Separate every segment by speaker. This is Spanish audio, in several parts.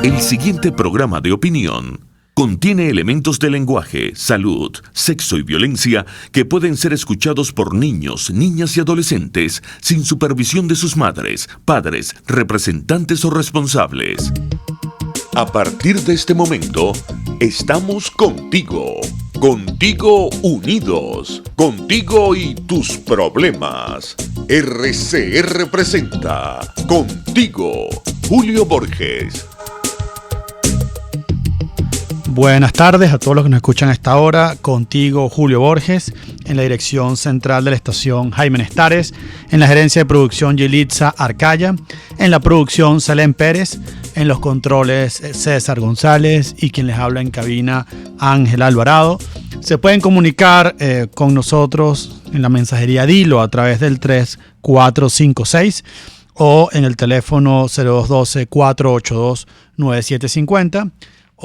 Speaker 1: El siguiente programa de opinión contiene elementos de lenguaje, salud, sexo y violencia que pueden ser escuchados por niños, niñas y adolescentes sin supervisión de sus madres, padres, representantes o responsables. A partir de este momento, estamos contigo. Contigo unidos. Contigo y tus problemas. RCR presenta Contigo, Julio Borges.
Speaker 2: Buenas tardes a todos los que nos escuchan a esta hora. Contigo, Julio Borges, en la dirección central de la estación Jaime Nestares, en la gerencia de producción Yelitza Arcaya, en la producción Salem Pérez, en los controles César González y quien les habla en cabina Ángel Alvarado. Se pueden comunicar con nosotros en la mensajería Dilo a través del 3456 o en el teléfono 0212-482-9750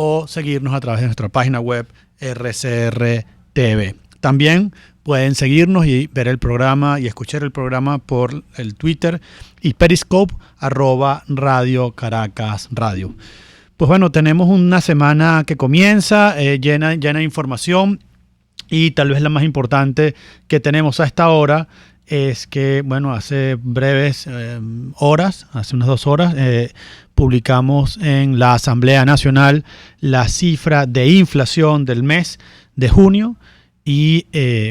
Speaker 2: o seguirnos a través de nuestra página web RCR TV. También pueden seguirnos y ver el programa y escuchar el programa por el Twitter y Periscope @Radio Caracas Radio. Pues bueno, tenemos una semana que comienza llena de información y tal vez la más importante que tenemos a esta hora es que, bueno, hace breves horas, hace unas 2 horas, publicamos en la Asamblea Nacional la cifra de inflación del mes de junio y,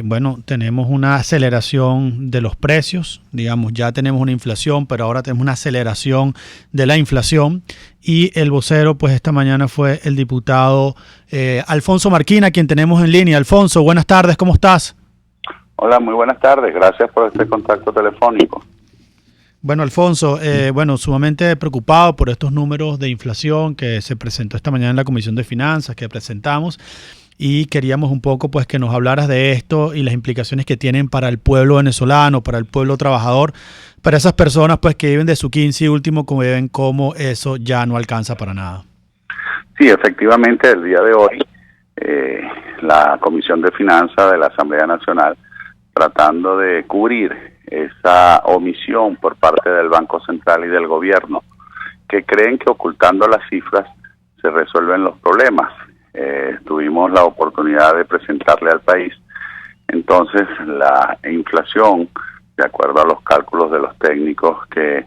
Speaker 2: bueno, tenemos una aceleración de los precios, digamos, ya tenemos una inflación, pero ahora tenemos una aceleración de la inflación y el vocero, pues esta mañana fue el diputado Alfonso Marquina, quien tenemos en línea. Alfonso, buenas tardes, ¿cómo estás?
Speaker 3: Hola, muy buenas tardes. Gracias por este contacto telefónico.
Speaker 2: Bueno, Alfonso, sumamente preocupado por estos números de inflación que se presentó esta mañana en la Comisión de Finanzas que presentamos y queríamos un poco pues que nos hablaras de esto y las implicaciones que tienen para el pueblo venezolano, para el pueblo trabajador, para esas personas pues que viven de su 15 y último, como ven, cómo eso ya no alcanza para nada.
Speaker 3: Sí, efectivamente, el día de hoy la Comisión de Finanzas de la Asamblea Nacional, tratando de cubrir esa omisión por parte del Banco Central y del gobierno, que creen que ocultando las cifras se resuelven los problemas. Tuvimos la oportunidad de presentarle al país, entonces, la inflación, de acuerdo a los cálculos de los técnicos que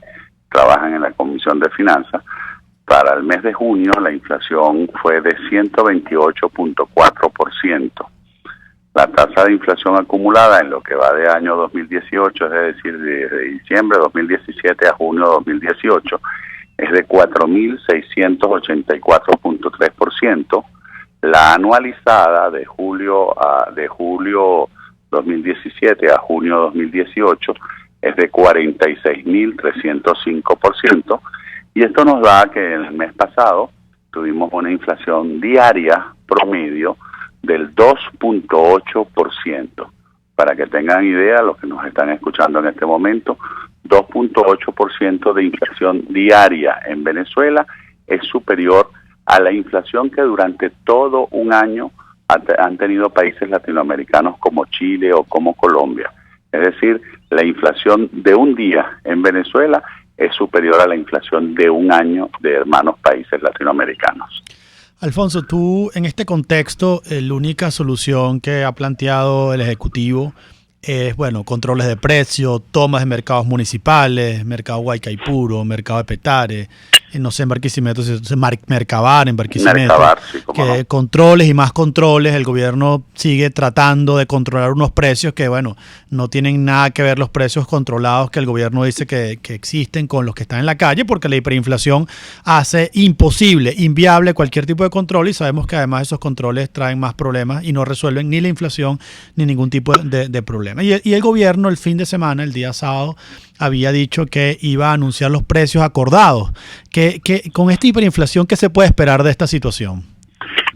Speaker 3: trabajan en la Comisión de Finanzas, para el mes de junio la inflación fue de 128.4%. La tasa de inflación acumulada en lo que va de año 2018, es decir, desde diciembre de 2017 a junio de 2018, es de 4.684.3%. La anualizada de julio 2017 a junio 2018 es de 46.305%. Y esto nos da que en el mes pasado tuvimos una inflación diaria promedio del 2.8%. Para que tengan idea, los que nos están escuchando en este momento, 2.8% de inflación diaria en Venezuela es superior a la inflación que durante todo un año han tenido países latinoamericanos como Chile o como Colombia. Es decir, la inflación de un día en Venezuela es superior a la inflación de un año de hermanos países latinoamericanos.
Speaker 2: Alfonso, tú en este contexto, la única solución que ha planteado el Ejecutivo es, bueno, controles de precios, tomas de mercados municipales, mercado Guaycaipuro, mercado de Petare, no sé, en Barquisimeto, Mercabar, en Barquisimeto,
Speaker 3: Mercabar, sí, cómo
Speaker 2: que
Speaker 3: no.
Speaker 2: controles y más controles. El gobierno sigue tratando de controlar unos precios que, bueno, no tienen nada que ver los precios controlados que el gobierno dice que existen con los que están en la calle, porque la hiperinflación hace imposible, inviable cualquier tipo de control y sabemos que además esos controles traen más problemas y no resuelven ni la inflación ni ningún tipo de problema. Y el gobierno el fin de semana, el día sábado, había dicho que iba a anunciar los precios acordados. Que con esta hiperinflación, ¿qué se puede esperar de esta situación?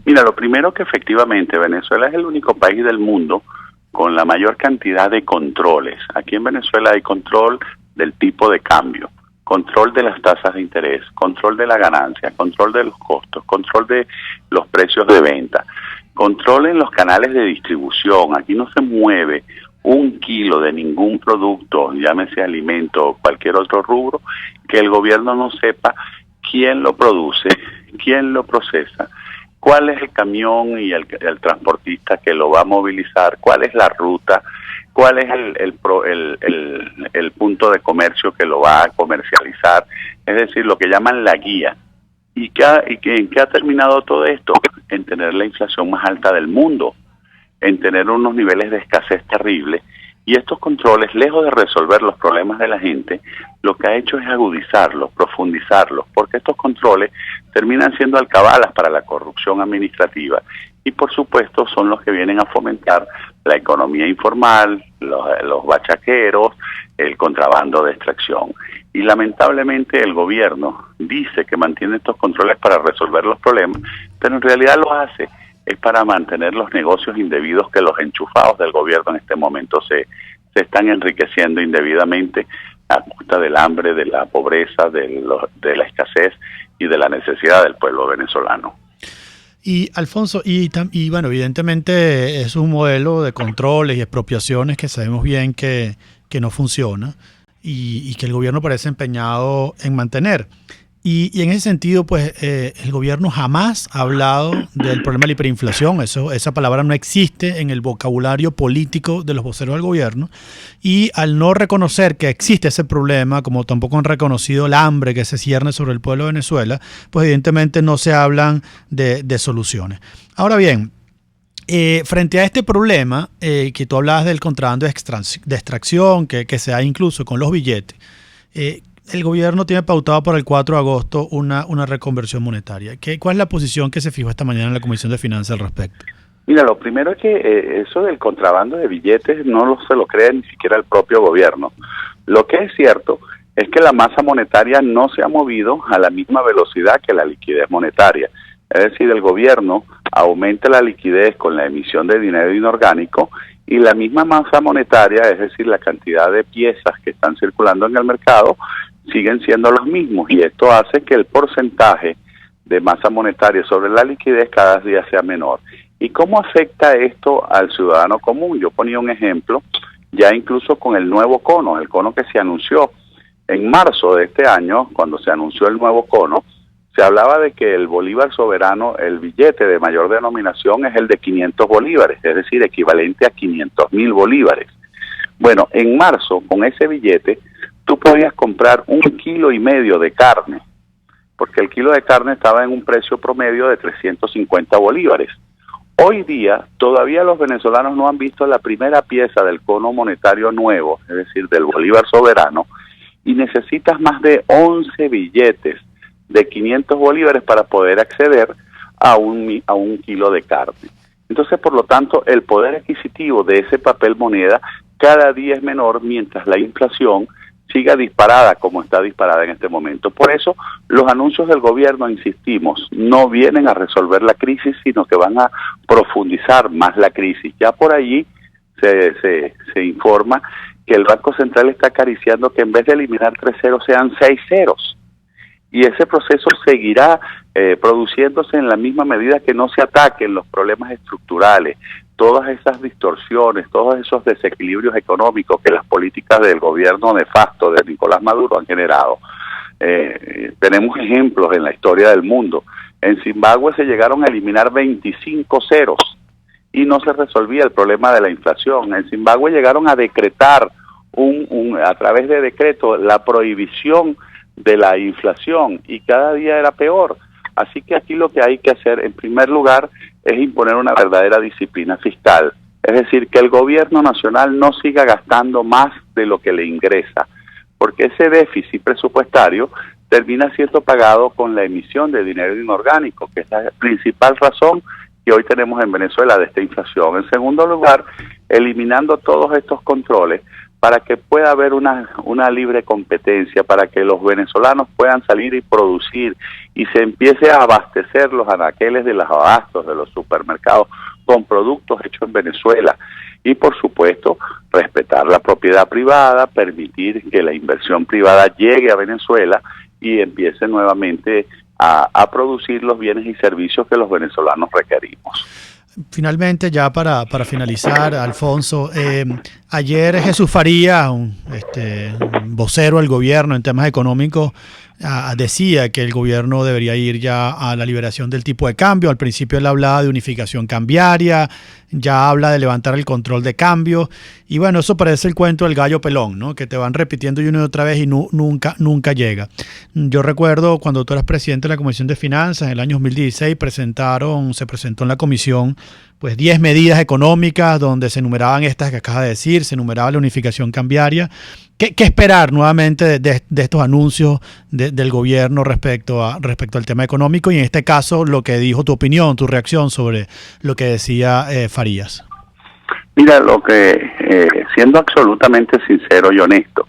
Speaker 3: Mira, lo primero que efectivamente Venezuela es el único país del mundo con la mayor cantidad de controles. Aquí en Venezuela hay control del tipo de cambio, control de las tasas de interés, control de la ganancia, control de los costos, control de los precios de venta, control en los canales de distribución. Aquí no se mueve 1 kilo de ningún producto, llámese alimento o cualquier otro rubro, que el gobierno no sepa quién lo produce, quién lo procesa, cuál es el camión y el transportista que lo va a movilizar, cuál es la ruta, cuál es el punto de comercio que lo va a comercializar, es decir, lo que llaman la guía. ¿En qué ha terminado todo esto? En tener la inflación más alta del mundo, en tener unos niveles de escasez terribles. Y estos controles, lejos de resolver los problemas de la gente, lo que ha hecho es agudizarlos, profundizarlos, porque estos controles terminan siendo alcabalas para la corrupción administrativa y por supuesto son los que vienen a fomentar la economía informal, los bachaqueros, el contrabando de extracción. Y lamentablemente el gobierno dice que mantiene estos controles para resolver los problemas, pero en realidad lo hace es para mantener los negocios indebidos que los enchufados del gobierno en este momento se están enriqueciendo indebidamente a costa del hambre, de la pobreza, de la escasez y de la necesidad del pueblo venezolano.
Speaker 2: Y Alfonso, y bueno, evidentemente es un modelo de controles y expropiaciones que sabemos bien que no funciona y que el gobierno parece empeñado en mantener. Y en ese sentido, pues el gobierno jamás ha hablado del problema de la hiperinflación. Esa palabra no existe en el vocabulario político de los voceros del gobierno. Y al no reconocer que existe ese problema, como tampoco han reconocido el hambre que se cierne sobre el pueblo de Venezuela, pues evidentemente no se hablan de soluciones. Ahora bien, frente a este problema, que tú hablabas del contrabando de extracción, que se da incluso con los billetes, el gobierno tiene pautado para el 4 de agosto una reconversión monetaria. ¿Cuál es la posición que se fijó esta mañana en la Comisión de Finanzas al respecto?
Speaker 3: Mira, lo primero es que eso del contrabando de billetes no se lo cree ni siquiera el propio gobierno. Lo que es cierto es que la masa monetaria no se ha movido a la misma velocidad que la liquidez monetaria. Es decir, el gobierno aumenta la liquidez con la emisión de dinero inorgánico y la misma masa monetaria, es decir, la cantidad de piezas que están circulando en el mercado, siguen siendo los mismos y esto hace que el porcentaje de masa monetaria sobre la liquidez cada día sea menor. ¿Y cómo afecta esto al ciudadano común? Yo ponía un ejemplo ya incluso con el nuevo cono, el cono que se anunció en marzo de este año, cuando se anunció el nuevo cono, se hablaba de que el bolívar soberano, el billete de mayor denominación es el de 500 bolívares, es decir, equivalente a 500.000 bolívares. Bueno, en marzo, con ese billete, tú podías comprar 1,5 kilos de carne, porque el kilo de carne estaba en un precio promedio de 350 bolívares. Hoy día, todavía los venezolanos no han visto la primera pieza del cono monetario nuevo, es decir, del bolívar soberano, y necesitas más de 11 billetes de 500 bolívares para poder acceder a un kilo de carne. Entonces, por lo tanto, el poder adquisitivo de ese papel moneda cada día es menor mientras la inflación siga disparada como está disparada en este momento. Por eso, los anuncios del gobierno, insistimos, no vienen a resolver la crisis, sino que van a profundizar más la crisis. Ya por allí se informa que el Banco Central está acariciando que en vez de eliminar 3 ceros sean 6 ceros. Y ese proceso seguirá produciéndose en la misma medida que no se ataquen los problemas estructurales, todas esas distorsiones, todos esos desequilibrios económicos que las políticas del gobierno nefasto de Nicolás Maduro han generado. Tenemos ejemplos en la historia del mundo. En Zimbabue se llegaron a eliminar 25 ceros y no se resolvía el problema de la inflación. En Zimbabue llegaron a decretar a través de decreto la prohibición de la inflación y cada día era peor. Así que aquí lo que hay que hacer en primer lugar es imponer una verdadera disciplina fiscal, es decir, que el gobierno nacional no siga gastando más de lo que le ingresa, porque ese déficit presupuestario termina siendo pagado con la emisión de dinero inorgánico, que es la principal razón que hoy tenemos en Venezuela de esta inflación. En segundo lugar, eliminando todos estos controles para que pueda haber una libre competencia, para que los venezolanos puedan salir y producir y se empiece a abastecer los anaqueles de los abastos, de los supermercados, con productos hechos en Venezuela. Y por supuesto, respetar la propiedad privada, permitir que la inversión privada llegue a Venezuela y empiece nuevamente a producir los bienes y servicios que los venezolanos requerimos.
Speaker 2: Finalmente, ya para finalizar, Alfonso, Ayer Jesús Farías, un vocero del gobierno en temas económicos, decía que el gobierno debería ir ya a la liberación del tipo de cambio. Al principio él hablaba de unificación cambiaria, ya habla de levantar el control de cambio. Y bueno, eso parece el cuento del gallo pelón, ¿no? Que te van repitiendo y una y otra vez y nunca llega. Yo recuerdo cuando tú eras presidente de la Comisión de Finanzas, en el año 2016 se presentó en la comisión pues 10 medidas económicas donde se enumeraban estas que acabas de decir, se enumeraba la unificación cambiaria. ¿Qué esperar nuevamente de estos anuncios del gobierno respecto al tema económico? Y en este caso, lo que dijo, tu opinión, tu reacción sobre lo que decía Farías.
Speaker 3: Mira, siendo absolutamente sincero y honesto,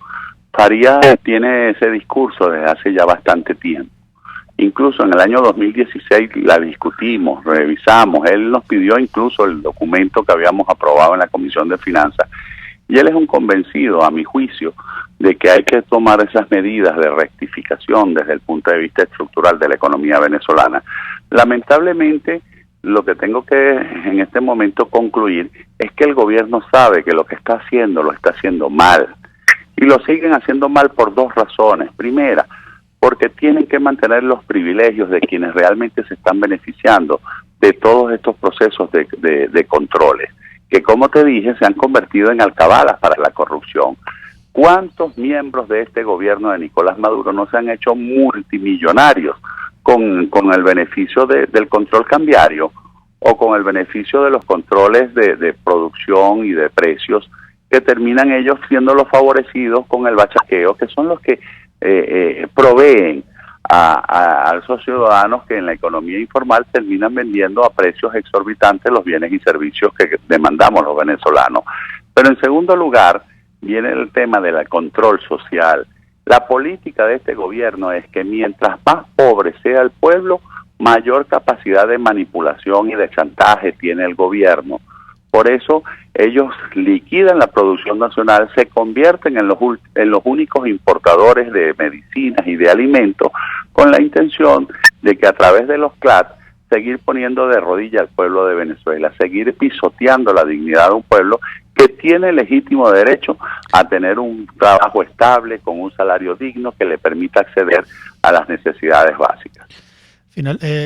Speaker 3: Farías tiene ese discurso desde hace ya bastante tiempo. Incluso en el año 2016 la discutimos, revisamos, él nos pidió incluso el documento que habíamos aprobado en la Comisión de Finanzas, y él es un convencido, a mi juicio, de que hay que tomar esas medidas de rectificación desde el punto de vista estructural de la economía venezolana. Lamentablemente, lo que tengo que en este momento concluir es que el gobierno sabe que lo que está haciendo lo está haciendo mal, y lo siguen haciendo mal por dos razones. Primera, porque tienen que mantener los privilegios de quienes realmente se están beneficiando de todos estos procesos de controles, que como te dije se han convertido en alcabalas para la corrupción. ¿Cuántos miembros de este gobierno de Nicolás Maduro no se han hecho multimillonarios con el beneficio del control cambiario o con el beneficio de los controles de producción y de precios, que terminan ellos siendo los favorecidos con el bachaqueo, que son los que proveen a esos ciudadanos que en la economía informal terminan vendiendo a precios exorbitantes los bienes y servicios que demandamos los venezolanos? Pero en segundo lugar viene el tema del control social. La política de este gobierno es que mientras más pobre sea el pueblo, mayor capacidad de manipulación y de chantaje tiene el gobierno. Por eso ellos liquidan la producción nacional, se convierten en los únicos importadores de medicinas y de alimentos, con la intención de que a través de los CLAT seguir poniendo de rodillas al pueblo de Venezuela, seguir pisoteando la dignidad de un pueblo que tiene legítimo derecho a tener un trabajo estable, con un salario digno que le permita acceder a las necesidades básicas.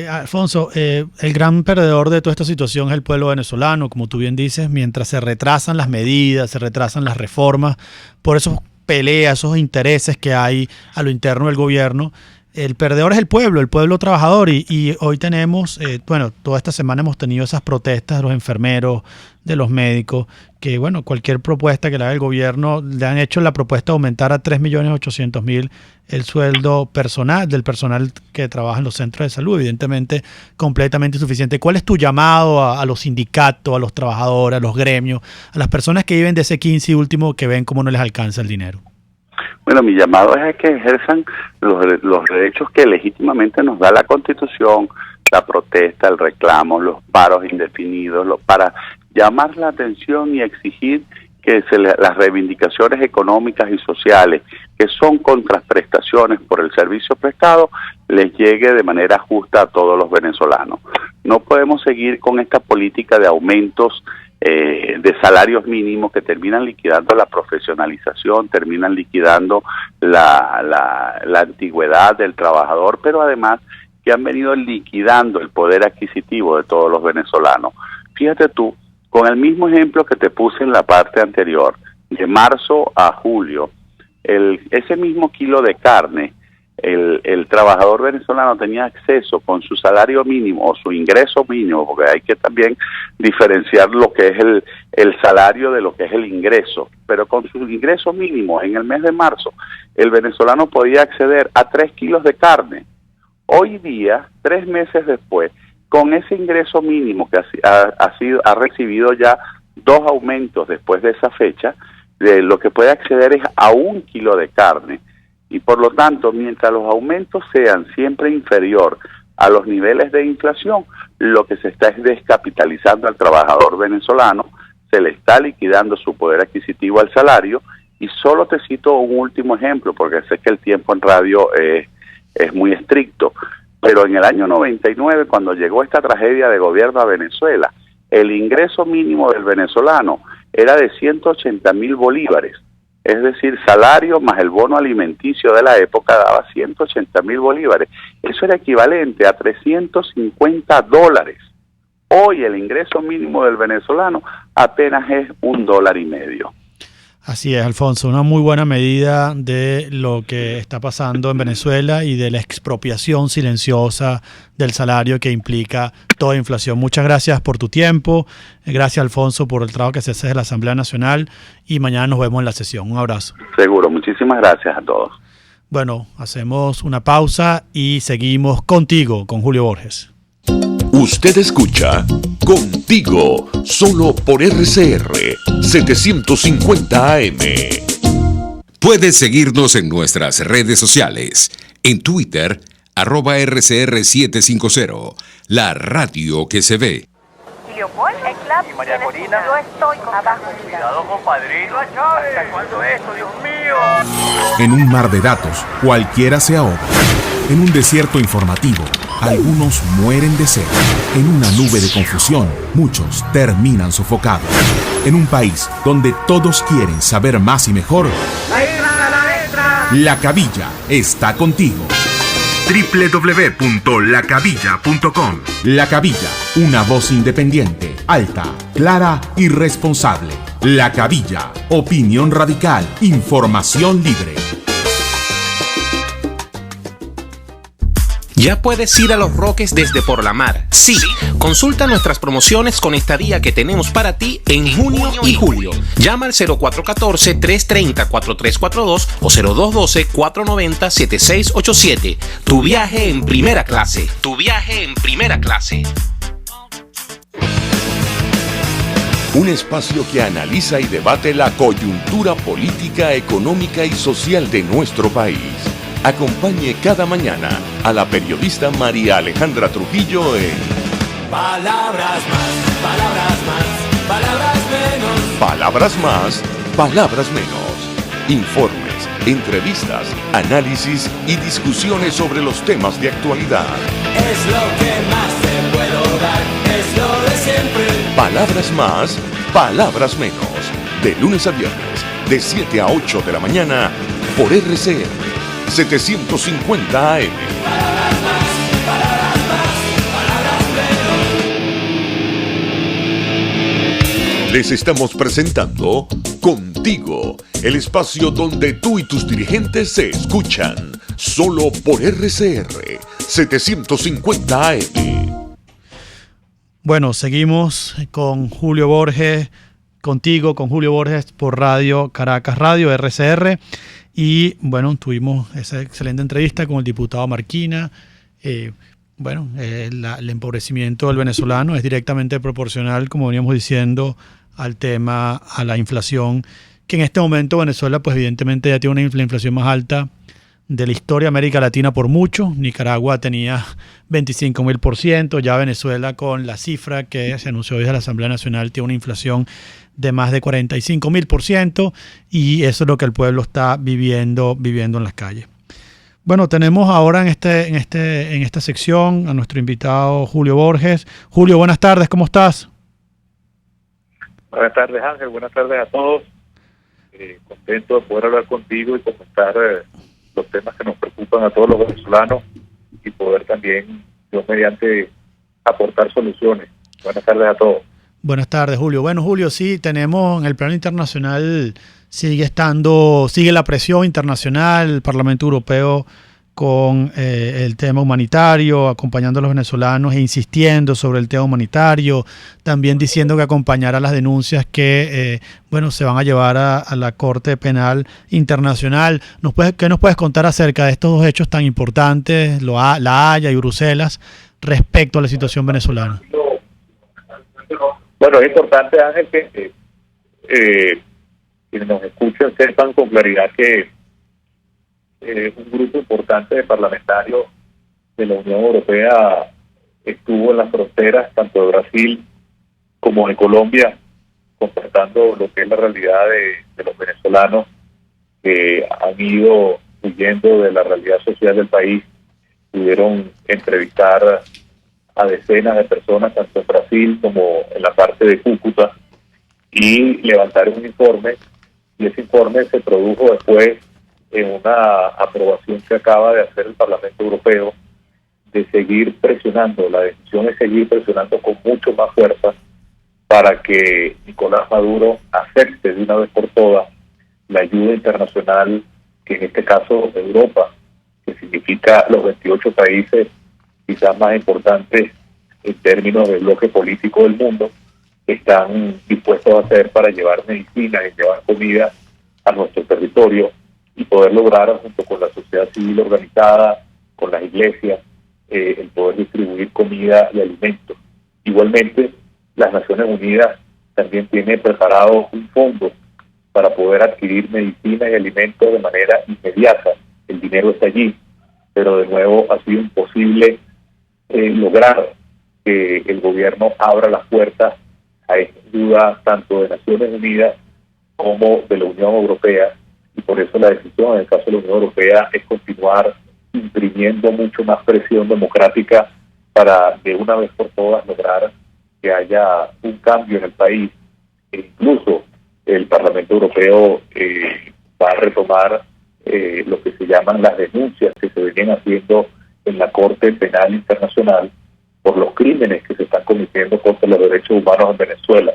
Speaker 2: Alfonso, el gran perdedor de toda esta situación es el pueblo venezolano, como tú bien dices, mientras se retrasan las medidas, se retrasan las reformas, por esos peleas, esos intereses que hay a lo interno del gobierno. El perdedor es el pueblo trabajador, y hoy tenemos, toda esta semana hemos tenido esas protestas de los enfermeros, de los médicos, que cualquier propuesta que le haga el gobierno, le han hecho la propuesta de aumentar a 3.800.000 el sueldo del personal que trabaja en los centros de salud, evidentemente completamente insuficiente. ¿Cuál es tu llamado a los sindicatos, a los trabajadores, a los gremios, a las personas que viven de ese 15 y último, que ven cómo no les alcanza el dinero?
Speaker 3: Bueno, mi llamado es a que ejerzan los derechos que legítimamente nos da la Constitución, la protesta, el reclamo, los paros indefinidos, para llamar la atención y exigir que las reivindicaciones económicas y sociales, que son contraprestaciones por el servicio prestado, les llegue de manera justa a todos los venezolanos. No podemos seguir con esta política de aumentos de salarios mínimos que terminan liquidando la profesionalización, terminan liquidando la antigüedad del trabajador, pero además que han venido liquidando el poder adquisitivo de todos los venezolanos. Fíjate tú, con el mismo ejemplo que te puse en la parte anterior, de marzo a julio, ese mismo kilo de carne, el trabajador venezolano tenía acceso con su salario mínimo o su ingreso mínimo, porque hay que también diferenciar lo que es el salario de lo que es el ingreso, pero con su ingreso mínimo en el mes de marzo, el venezolano podía acceder a 3 kilos de carne. Hoy día, 3 meses después, con ese ingreso mínimo que ha recibido ya 2 aumentos después de esa fecha, lo que puede acceder es a 1 kilo de carne. Y por lo tanto, mientras los aumentos sean siempre inferior a los niveles de inflación, lo que se está es descapitalizando al trabajador venezolano, se le está liquidando su poder adquisitivo al salario. Y solo te cito un último ejemplo, porque sé que el tiempo en radio es muy estricto, pero en el año 99, cuando llegó esta tragedia de gobierno a Venezuela, el ingreso mínimo del venezolano era de 180.000 bolívares. Es decir, salario más el bono alimenticio de la época daba 180.000 bolívares. Eso era equivalente a $350. Hoy el ingreso mínimo del venezolano apenas es $1.50.
Speaker 2: Así es, Alfonso, una muy buena medida de lo que está pasando en Venezuela y de la expropiación silenciosa del salario que implica toda inflación. Muchas gracias por tu tiempo, gracias Alfonso por el trabajo que se hace de la Asamblea Nacional y mañana nos vemos en la sesión. Un abrazo.
Speaker 3: Seguro, muchísimas gracias a todos.
Speaker 2: Bueno, hacemos una pausa y seguimos contigo, con Julio Borges.
Speaker 1: Usted escucha Contigo, solo por RCR 750 AM.
Speaker 4: Puedes seguirnos en nuestras redes sociales. En Twitter, @RCR750, la radio que se ve.
Speaker 5: Leopoldo, el club.
Speaker 6: Y María Corina.
Speaker 5: Yo estoy abajo.
Speaker 6: Cuidado, compadrito. ¿Hasta cuándo esto, Dios mío?
Speaker 7: En un mar de datos, cualquiera se ahoga. En un desierto informativo, algunos mueren de sed. En una nube de confusión, muchos terminan sofocados. En un país donde todos quieren saber más y mejor, La Cabilla está contigo. www.lacabilla.com. La Cabilla, una voz independiente, alta, clara y responsable. La Cabilla, opinión radical, información libre.
Speaker 8: Ya puedes ir a Los Roques desde Por la Mar. Sí, consulta nuestras promociones con estadía que tenemos para ti en junio y julio. Llama al 0414-330-4342 o 0212-490-7687. Tu viaje en primera clase. Tu viaje en primera clase.
Speaker 1: Un espacio que analiza y debate la coyuntura política, económica y social de nuestro país. Acompañe cada mañana a la periodista María Alejandra Trujillo en
Speaker 9: Palabras más, palabras más, palabras menos.
Speaker 1: Palabras más, palabras menos. Informes, entrevistas, análisis y discusiones sobre los temas de actualidad.
Speaker 9: Es lo que más te puedo dar, es lo de siempre.
Speaker 1: Palabras más, palabras menos. De lunes a viernes, de 7 a 8 de la mañana, por RCR 750 AM.
Speaker 9: Palabras más, palabras más, palabras menos.
Speaker 1: Les estamos presentando Contigo, el espacio donde tú y tus dirigentes se escuchan, solo por RCR 750 AM.
Speaker 2: Bueno, seguimos con Julio Borges, contigo, con Julio Borges por Radio Caracas Radio, RCR. Y bueno, tuvimos esa excelente entrevista con el diputado Marquina. El empobrecimiento del venezolano es directamente proporcional, como veníamos diciendo, al tema, a la inflación, que en este momento Venezuela, pues evidentemente ya tiene la inflación más alta de la historia de América Latina por mucho. Nicaragua tenía 25.000%, ya Venezuela con la cifra que se anunció hoy de la Asamblea Nacional tiene una inflación de más de 45.000%, y eso es lo que el pueblo está viviendo en las calles. Bueno, tenemos ahora en esta sección a nuestro invitado Julio Borges. Julio, buenas tardes, ¿cómo estás?
Speaker 10: Buenas tardes, Ángel, buenas tardes a todos. Contento de poder hablar contigo y comentar los temas que nos preocupan a todos los venezolanos y poder también, yo mediante, aportar soluciones. Buenas tardes a todos.
Speaker 2: Buenas tardes, Julio. Bueno, Julio, sí, tenemos en el plano internacional, sigue la presión internacional, el Parlamento Europeo con el tema humanitario, acompañando a los venezolanos e insistiendo sobre el tema humanitario, también diciendo que acompañará las denuncias que se van a llevar a la Corte Penal Internacional. ¿Qué nos puedes contar acerca de estos dos hechos tan importantes, La Haya y Bruselas, respecto a la situación venezolana?
Speaker 10: Bueno, es importante, Ángel, que quienes nos escuchan sepan con claridad que un grupo importante de parlamentarios de la Unión Europea estuvo en las fronteras tanto de Brasil como de Colombia, constatando lo que es la realidad de los venezolanos que han ido huyendo de la realidad social del país. Pudieron entrevistar a decenas de personas, tanto en Brasil como en la parte de Cúcuta, y levantar un informe, y ese informe se produjo después en una aprobación que acaba de hacer el Parlamento Europeo de seguir presionando. La decisión es seguir presionando con mucho más fuerza para que Nicolás Maduro acepte de una vez por todas la ayuda internacional, que en este caso Europa, que significa los 28 países quizás más importantes en términos del bloque político del mundo, están dispuestos a hacer para llevar medicinas y llevar comida a nuestro territorio y poder lograr, junto con la sociedad civil organizada, con las iglesias, el poder distribuir comida y alimentos. Igualmente, las Naciones Unidas también tiene preparado un fondo para poder adquirir medicinas y alimentos de manera inmediata. El dinero está allí, pero de nuevo ha sido imposible lograr que el gobierno abra las puertas a esta ayuda tanto de Naciones Unidas como de la Unión Europea, y por eso la decisión en el caso de la Unión Europea es continuar imprimiendo mucho más presión democrática para de una vez por todas lograr que haya un cambio en el país. E incluso el Parlamento Europeo va a retomar lo que se llaman las denuncias que se venían haciendo en la Corte Penal Internacional por los crímenes que se están cometiendo contra los derechos humanos en Venezuela.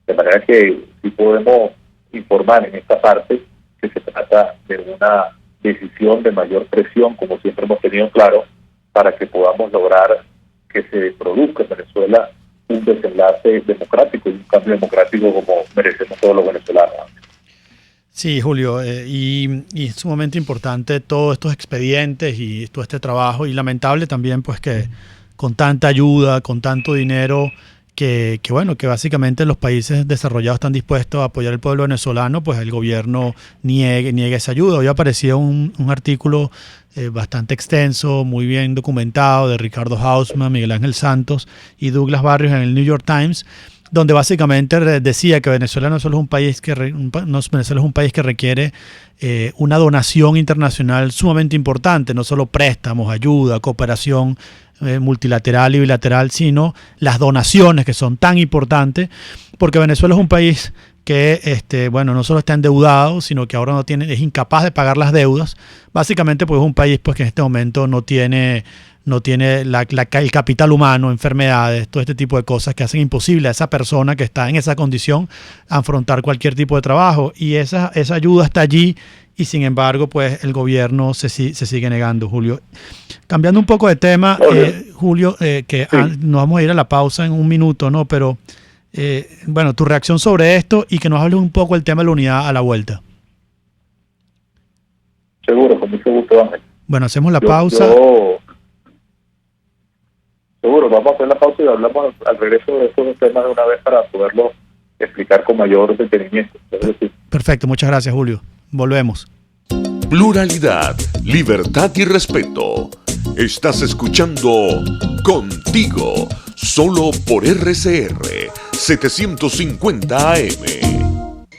Speaker 10: De manera que sí podemos informar en esta parte que se trata de una decisión de mayor presión, como siempre hemos tenido claro, para que podamos lograr que se produzca en Venezuela un desenlace democrático y un cambio democrático como merecemos todos los venezolanos.
Speaker 2: Sí, Julio, y es sumamente importante todos estos expedientes y todo este trabajo, y lamentable también pues que con tanta ayuda, con tanto dinero, que básicamente los países desarrollados están dispuestos a apoyar al pueblo venezolano, pues el gobierno niegue esa ayuda. Hoy apareció un artículo bastante extenso, muy bien documentado, de Ricardo Hausmann, Miguel Ángel Santos y Douglas Barrios en el New York Times, donde básicamente decía que Venezuela no solo es un país Venezuela es un país que requiere una donación internacional sumamente importante, no solo préstamos, ayuda, cooperación multilateral y bilateral, sino las donaciones, que son tan importantes, porque Venezuela es un país que no solo está endeudado, sino que ahora es incapaz de pagar las deudas. Básicamente pues es un país pues que en este momento no tiene el capital humano, enfermedades, todo este tipo de cosas que hacen imposible a esa persona que está en esa condición afrontar cualquier tipo de trabajo, y esa ayuda está allí, y sin embargo pues el gobierno se sigue negando, Julio. Cambiando un poco de tema, Julio, nos vamos a ir a la pausa en un minuto, ¿no? Pero tu reacción sobre esto, y que nos hables un poco del tema de la unidad a la vuelta.
Speaker 10: Seguro, con mucho gusto, Ángel.
Speaker 2: Bueno, hacemos la pausa.
Speaker 10: Seguro, vamos a hacer la pausa y hablamos al regreso de estos temas de una vez para poderlo explicar con mayor detenimiento.
Speaker 2: Perfecto, muchas gracias, Julio. Volvemos.
Speaker 1: Pluralidad, libertad y respeto. Estás escuchando Contigo, solo por RCR 750 AM.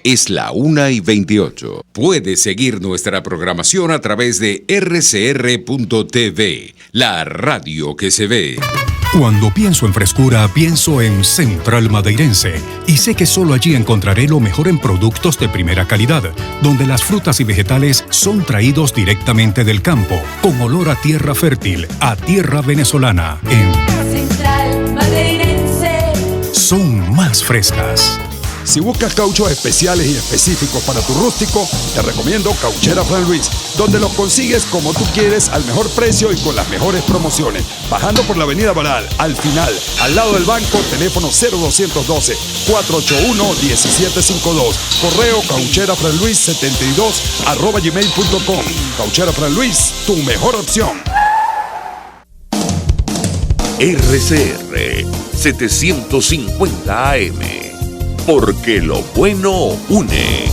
Speaker 4: Es la 1:28. Puedes seguir nuestra programación a través de rcr.tv, la radio que se ve.
Speaker 11: Cuando pienso en frescura, pienso en Central Madeirense, y sé que solo allí encontraré lo mejor en productos de primera calidad, donde las frutas y vegetales son traídos directamente del campo, con olor a tierra fértil, a tierra venezolana. En
Speaker 9: Central Madeirense
Speaker 11: son más frescas.
Speaker 12: Si buscas cauchos especiales y específicos para tu rústico, te recomiendo Cauchera Fran Luis, donde los consigues como tú quieres, al mejor precio y con las mejores promociones. Bajando por la avenida Baral, al final, al lado del banco, teléfono 0212-481-1752. Correo caucherafranluis72@gmail.com. Cauchera Fran Luis, tu mejor opción.
Speaker 1: RCR 750 AM. Porque lo bueno une.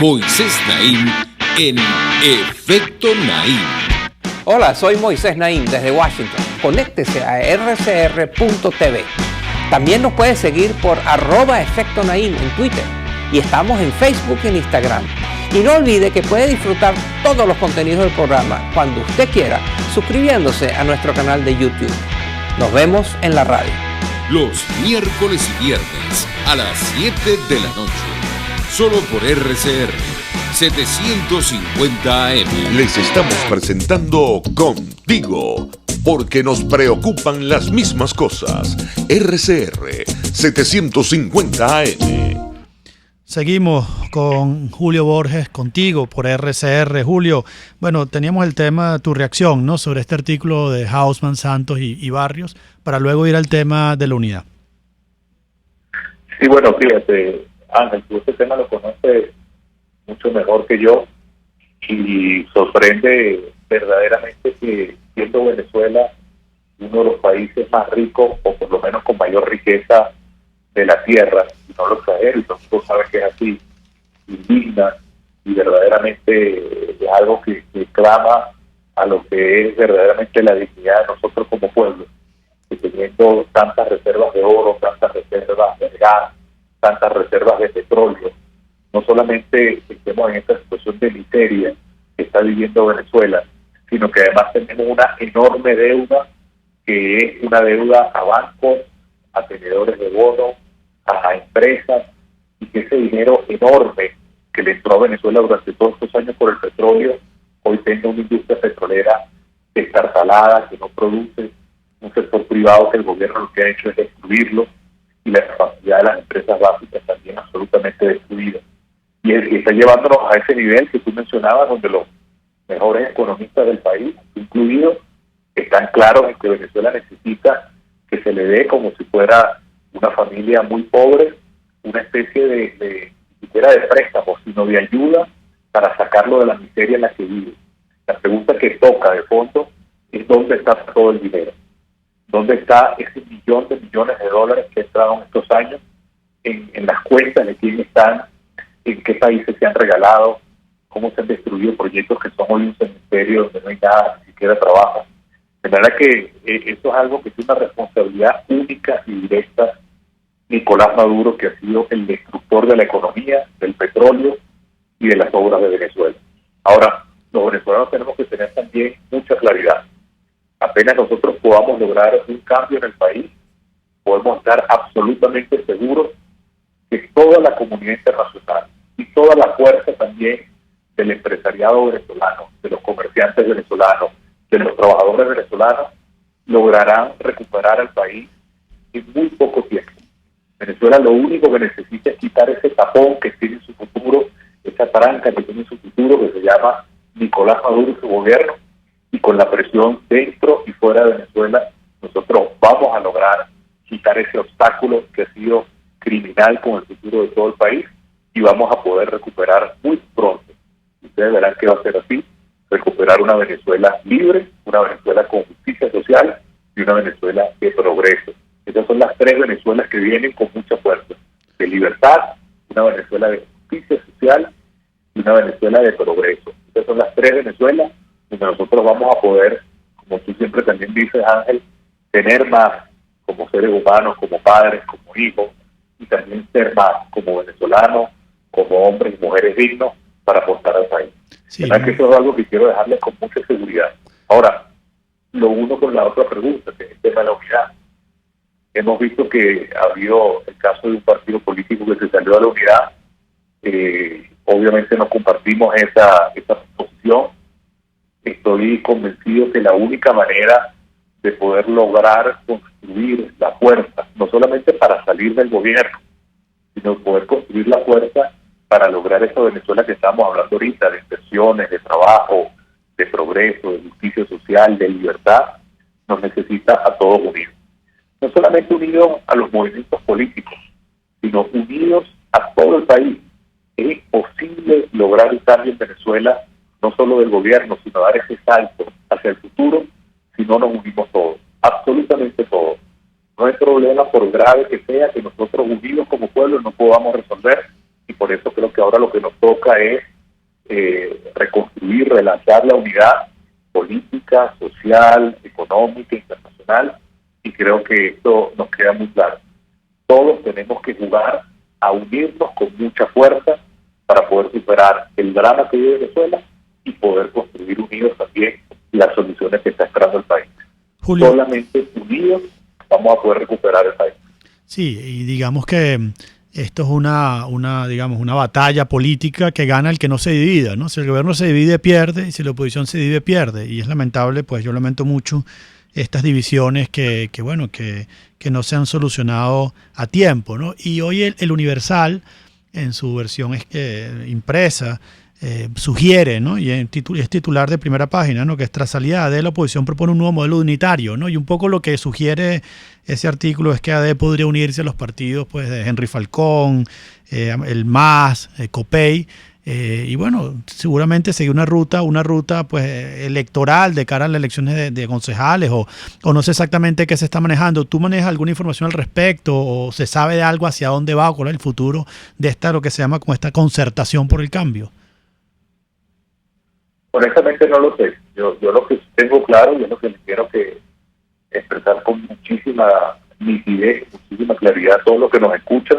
Speaker 4: Moisés Naim en Efecto Naim.
Speaker 13: Hola, soy Moisés Naim desde Washington. Conéctese a rcr.tv. También nos puede seguir por @Efecto Naim en Twitter. Y estamos en Facebook y en Instagram. Y no olvide que puede disfrutar todos los contenidos del programa cuando usted quiera, suscribiéndose a nuestro canal de YouTube. Nos vemos en la radio.
Speaker 4: Los miércoles y viernes a las 7 de la noche. Solo por RCR 750 AM.
Speaker 1: Les estamos presentando Contigo, porque nos preocupan las mismas cosas. RCR 750 AM.
Speaker 2: Seguimos con Julio Borges, contigo por RCR. Julio, bueno, teníamos el tema, tu reacción, ¿no?, sobre este artículo de Hausman, Santos y Barrios, para luego ir al tema de la unidad.
Speaker 10: Sí, bueno, fíjate, Ángel, tú este tema lo conoces mucho mejor que yo y sorprende verdaderamente que, siendo Venezuela uno de los países más ricos, o por lo menos con mayor riqueza de la tierra, y no lo exagero, y todo el mundo sabe que es así, indigna, y verdaderamente es algo que clama a lo que es verdaderamente la dignidad de nosotros como pueblo, que teniendo tantas reservas de oro, tantas reservas de gas, tantas reservas de petróleo, no solamente estemos en esta situación de miseria que está viviendo Venezuela, sino que además tenemos una enorme deuda, que es una deuda a bancos, a tenedores de bonos, a empresas, y que ese dinero enorme que le entró a Venezuela durante todos estos años por el petróleo, hoy tenga una industria petrolera destartalada, que no produce, un sector privado que el gobierno lo que ha hecho es destruirlo, y la capacidad de las empresas básicas también absolutamente destruida. Y está llevándonos a ese nivel que tú mencionabas, donde los mejores economistas del país, incluidos, están claros en que Venezuela necesita que se le dé, como si fuera una familia muy pobre, una especie de ni siquiera de préstamo, sino de ayuda para sacarlo de la miseria en la que vive. La pregunta que toca de fondo es dónde está todo el dinero, dónde está ese millón de millones de dólares que ha entrado en estos años en las cuentas de quién están, en qué países se han regalado, cómo se han destruido proyectos que son hoy un cementerio donde no hay nada, ni siquiera trabajo. De verdad que eso es algo que tiene una responsabilidad única y directa Nicolás Maduro, que ha sido el destructor de la economía, del petróleo y de las obras de Venezuela. Ahora, los venezolanos tenemos que tener también mucha claridad. Apenas nosotros podamos lograr un cambio en el país, podemos estar absolutamente seguros que toda la comunidad internacional y toda la fuerza también del empresariado venezolano, de los comerciantes venezolanos, de los trabajadores venezolanos, lograrán recuperar al país en muy poco tiempo. Venezuela lo único que necesita es quitar ese tapón que tiene en su futuro, esa tranca que tiene en su futuro, que se llama Nicolás Maduro y su gobierno, y con la presión dentro y fuera de Venezuela, nosotros vamos a lograr quitar ese obstáculo que ha sido criminal con el futuro de todo el país, y vamos a poder recuperar muy pronto. Ustedes verán que va a ser así, recuperar una Venezuela libre, una Venezuela con justicia social y una Venezuela de progreso. Esas son las tres Venezuelas que vienen con mucha fuerza: de libertad, una Venezuela de justicia social y una Venezuela de progreso. Esas son las tres Venezuelas donde nosotros vamos a poder, como tú siempre también dices, Ángel, tener más como seres humanos, como padres, como hijos, y también ser más como venezolanos, como hombres y mujeres dignos para aportar al país. Sí, ¿verdad? Que eso es algo que quiero dejarles con mucha seguridad. Ahora, lo uno con la otra pregunta, que es el tema de la unidad. Hemos visto que ha habido el caso de un partido político que se salió a la unidad. Obviamente no compartimos esa posición. Estoy convencido que la única manera de poder lograr construir la fuerza, no solamente para salir del gobierno, sino poder construir la fuerza para lograr esa Venezuela que estamos hablando ahorita, de inversiones, de trabajo, de progreso, de justicia social, de libertad, nos necesita a todos unidos. No solamente unidos a los movimientos políticos, sino unidos a todo el país. Es imposible lograr un cambio en Venezuela, no solo del gobierno, sino dar ese salto hacia el futuro, si no nos unimos todos, absolutamente todos. No hay problema, por grave que sea, que nosotros unidos como pueblo no podamos resolver, y por eso creo que ahora lo que nos toca es reconstruir, relanzar la unidad política, social, económica, internacional, y creo que esto nos queda muy claro. Todos tenemos que jugar a unirnos con mucha fuerza para poder superar el drama que vive Venezuela y poder construir unidos también las soluciones que está esperando el país.
Speaker 2: Julio.
Speaker 10: Solamente unidos vamos a poder recuperar el país.
Speaker 2: Sí, y digamos que esto es una batalla política que gana el que no se divida, ¿no? Si el gobierno se divide, pierde, y si la oposición se divide, pierde. Y es lamentable, pues yo lamento mucho estas divisiones que no se han solucionado a tiempo, ¿no? Y hoy el Universal, en su versión impresa, sugiere, ¿no? Y es titular de primera página, ¿no? Que tras salida de AD, la oposición propone un nuevo modelo unitario, ¿no? Y un poco lo que sugiere ese artículo es que AD podría unirse a los partidos, pues, de Henry Falcón, el MAS, COPEI, y bueno, seguramente seguir una ruta pues electoral de cara a las elecciones de concejales, o no sé exactamente qué se está manejando. ¿Tú manejas alguna información al respecto, o se sabe de algo hacia dónde va o cuál es el futuro de lo que se llama como esta concertación por el cambio?
Speaker 10: Honestamente no lo sé. Yo lo que tengo claro, y es lo que quiero que expresar con muchísima nitidez, muchísima claridad a todos los que nos escuchan,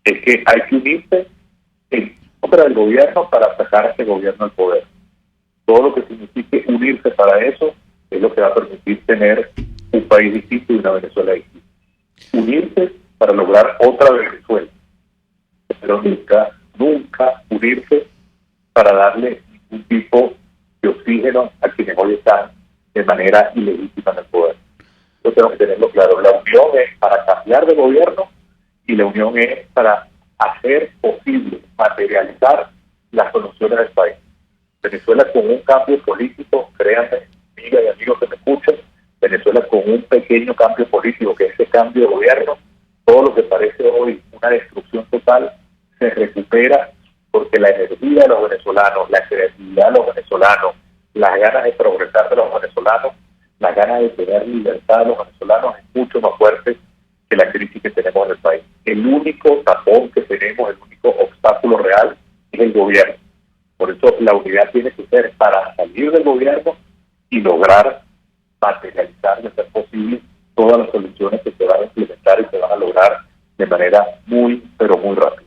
Speaker 10: es que hay que unirse en contra del gobierno para sacar a este gobierno al poder. Todo lo que signifique unirse para eso es lo que va a permitir tener un país distinto y una Venezuela distinta. Unirse para lograr otra Venezuela, pero nunca unirse para darle un tipo de oxígeno a quienes hoy están de manera ilegítima en el poder. Yo tengo que tenerlo claro. La unión es para cambiar de gobierno y la unión es para hacer posible, materializar las soluciones del país. Venezuela con un cambio político, créanme, amigas y amigos que me escuchan, Venezuela con un pequeño cambio político, que es ese cambio de gobierno, todo lo que parece hoy una destrucción total, se recupera, porque la energía de los venezolanos, la creatividad de los venezolanos, las ganas de progresar de los venezolanos, las ganas de tener libertad de los venezolanos es mucho más fuerte que la crisis que tenemos en el país. El único tapón que tenemos, el único obstáculo real es el gobierno. Por eso la unidad tiene que ser para salir del gobierno y lograr materializar de ser posible todas las soluciones que se van a implementar y se van a lograr de manera muy, pero muy rápida.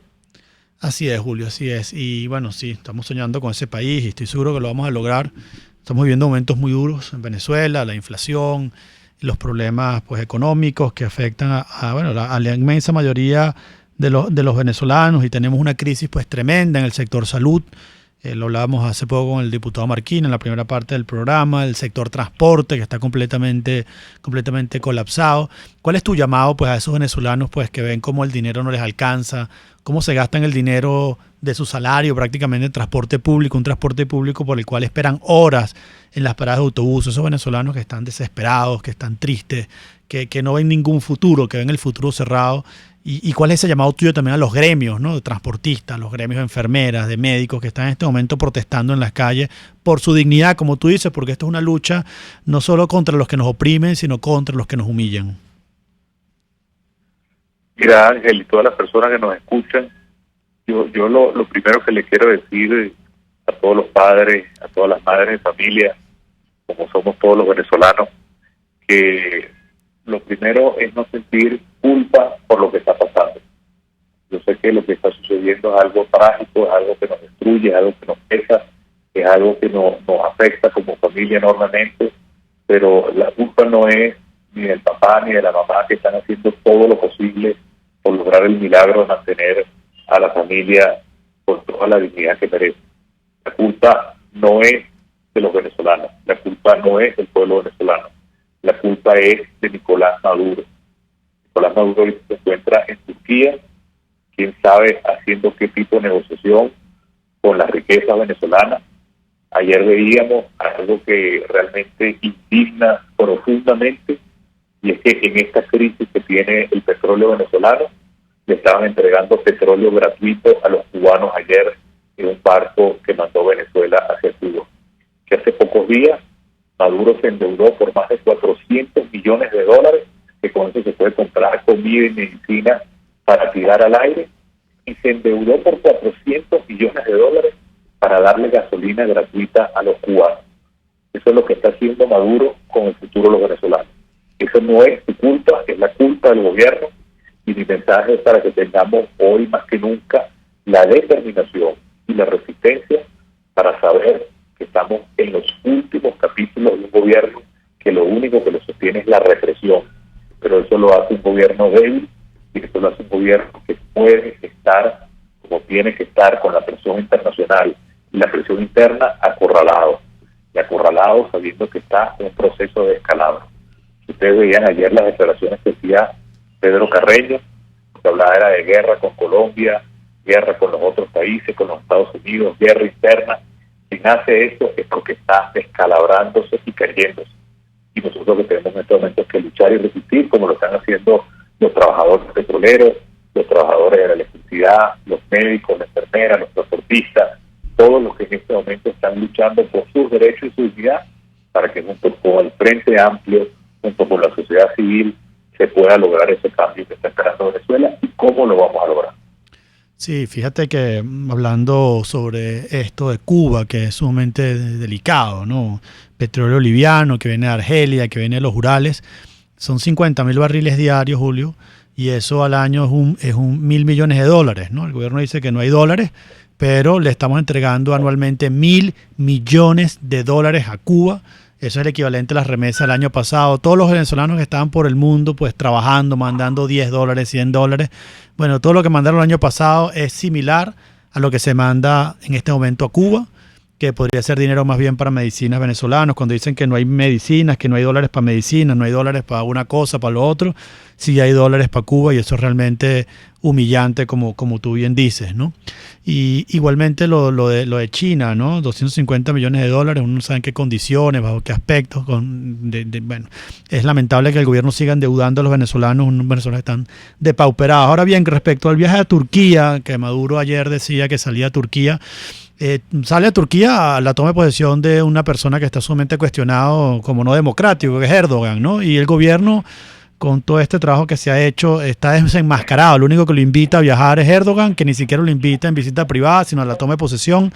Speaker 2: Así es, Julio, así es. Y bueno, sí, estamos soñando con ese país y estoy seguro que lo vamos a lograr. Estamos viviendo momentos muy duros en Venezuela, la inflación, los problemas pues económicos que afectan a la inmensa mayoría de los venezolanos, y tenemos una crisis pues tremenda en el sector salud. Lo hablábamos hace poco con el diputado Marquín en la primera parte del programa, el sector transporte que está completamente colapsado. ¿Cuál es tu llamado pues a esos venezolanos pues que ven cómo el dinero no les alcanza, cómo se gastan el dinero de su salario prácticamente en transporte público, un transporte público por el cual esperan horas en las paradas de autobús? Esos venezolanos que están desesperados, que están tristes, que no ven ningún futuro, que ven el futuro cerrado. ¿Y cuál es ese llamado tuyo también a los gremios, ¿no? De transportistas, los gremios de enfermeras, de médicos que están en este momento protestando en las calles por su dignidad, como tú dices, porque esto es una lucha no solo contra los que nos oprimen, sino contra los que nos humillan?
Speaker 10: Mira, Ángel, y todas las personas que nos escuchan, yo lo primero que le quiero decir a todos los padres, a todas las madres de familia, como somos todos los venezolanos, que lo primero es no sentir culpa por lo que está pasando. Yo sé que lo que está sucediendo es algo trágico, es algo que nos destruye, es algo que nos pesa, es algo que nos afecta como familia enormemente, pero la culpa no es ni del papá ni de la mamá, que están haciendo todo lo posible por lograr el milagro de mantener a la familia con toda la dignidad que merece. La culpa no es de los venezolanos, la culpa no es del pueblo venezolano, la culpa es de Nicolás Maduro. Nicolás Maduro hoy se encuentra en Turquía, quién sabe haciendo qué tipo de negociación con las riquezas venezolanas. Ayer veíamos algo que realmente indigna profundamente, y es que en esta crisis que tiene el petróleo venezolano, le estaban entregando petróleo gratuito a los cubanos ayer en un barco que mandó Venezuela hacia Cuba. Que hace pocos días Maduro se endeudó por más de $400 millones, que con eso se puede comprar comida y medicina para tirar al aire, y se endeudó por $400 millones para darle gasolina gratuita a los cubanos. Eso es lo que está haciendo Maduro con el futuro de los venezolanos. Eso no es su culpa, es la culpa del gobierno, y mi mensaje es para que tengamos hoy más que nunca la determinación y la resistencia para saber que estamos en los últimos capítulos de un gobierno que lo único que lo sostiene es la represión, gobierno débil y esto lo hace un gobierno que puede estar como tiene que estar, con la presión internacional y la presión interna, acorralado. Y acorralado sabiendo que está en un proceso de escalada. Ustedes veían ayer las declaraciones que hacía Pedro Carreño, que hablaba era de guerra con Colombia, guerra con los otros países, con los Estados Unidos, guerra interna. Quien hace esto es porque está descalabrándose y cayéndose. Y nosotros lo que tenemos en este momento es que luchar y resistir, como lo están haciendo los trabajadores petroleros, los trabajadores de la electricidad, los médicos, las enfermeras, los transportistas, todos los que en este momento están luchando por sus derechos y su dignidad, para que junto con el Frente Amplio, junto con la sociedad civil, se pueda lograr ese cambio que está esperando Venezuela y cómo lo vamos a lograr.
Speaker 2: Sí, fíjate que hablando sobre esto de Cuba, que es sumamente delicado, ¿no? Petróleo liviano que viene de Argelia, que viene de los Urales, son 50.000 barriles diarios, Julio, y eso al año es un 1.000 millones de dólares, ¿no? El gobierno dice que no hay dólares, pero le estamos entregando anualmente 1.000 millones de dólares a Cuba. Eso es el equivalente a las remesas del año pasado. Todos los venezolanos que estaban por el mundo pues trabajando, mandando $10, $100. Bueno, todo lo que mandaron el año pasado es similar a lo que se manda en este momento a Cuba, que podría ser dinero más bien para medicinas venezolanos. Cuando dicen que no hay medicinas, que no hay dólares para medicinas, no hay dólares para una cosa, para lo otro, sí hay dólares para Cuba y eso es realmente humillante como tú bien dices, ¿no? Y igualmente lo de China, ¿no? 250 millones de dólares, uno no sabe en qué condiciones, bajo qué aspectos. Bueno, es lamentable que el gobierno siga endeudando a los venezolanos, unos venezolanos están depauperados. Ahora bien, respecto al viaje a Turquía, que Maduro ayer decía que salía a Turquía, sale a Turquía a la toma de posesión de una persona que está sumamente cuestionado como no democrático, que es Erdogan, ¿no? Y el gobierno, con todo este trabajo que se ha hecho, está desenmascarado. Lo único que lo invita a viajar es Erdogan, que ni siquiera lo invita en visita privada, sino a la toma de posesión.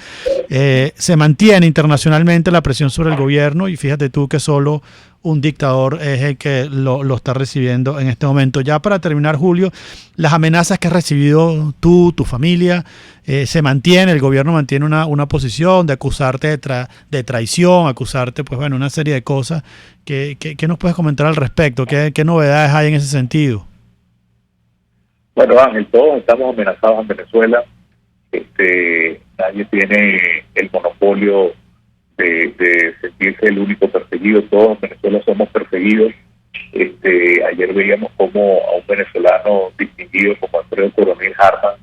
Speaker 2: Se mantiene internacionalmente la presión sobre el gobierno y fíjate tú que solo un dictador es el que lo está recibiendo en este momento. Ya para terminar, Julio, las amenazas que has recibido tú, tu familia, se mantiene, el gobierno mantiene una posición de acusarte de traición, acusarte, pues bueno, una serie de cosas. ¿Qué nos puedes comentar al respecto? ¿Qué novedades hay en ese sentido?
Speaker 10: Bueno, Ángel, todos estamos amenazados en Venezuela. Nadie tiene el monopolio de sentirse el único perseguido. Todos en Venezuela somos perseguidos. Ayer veíamos como a un venezolano distinguido como Alfredo Coronel Harman,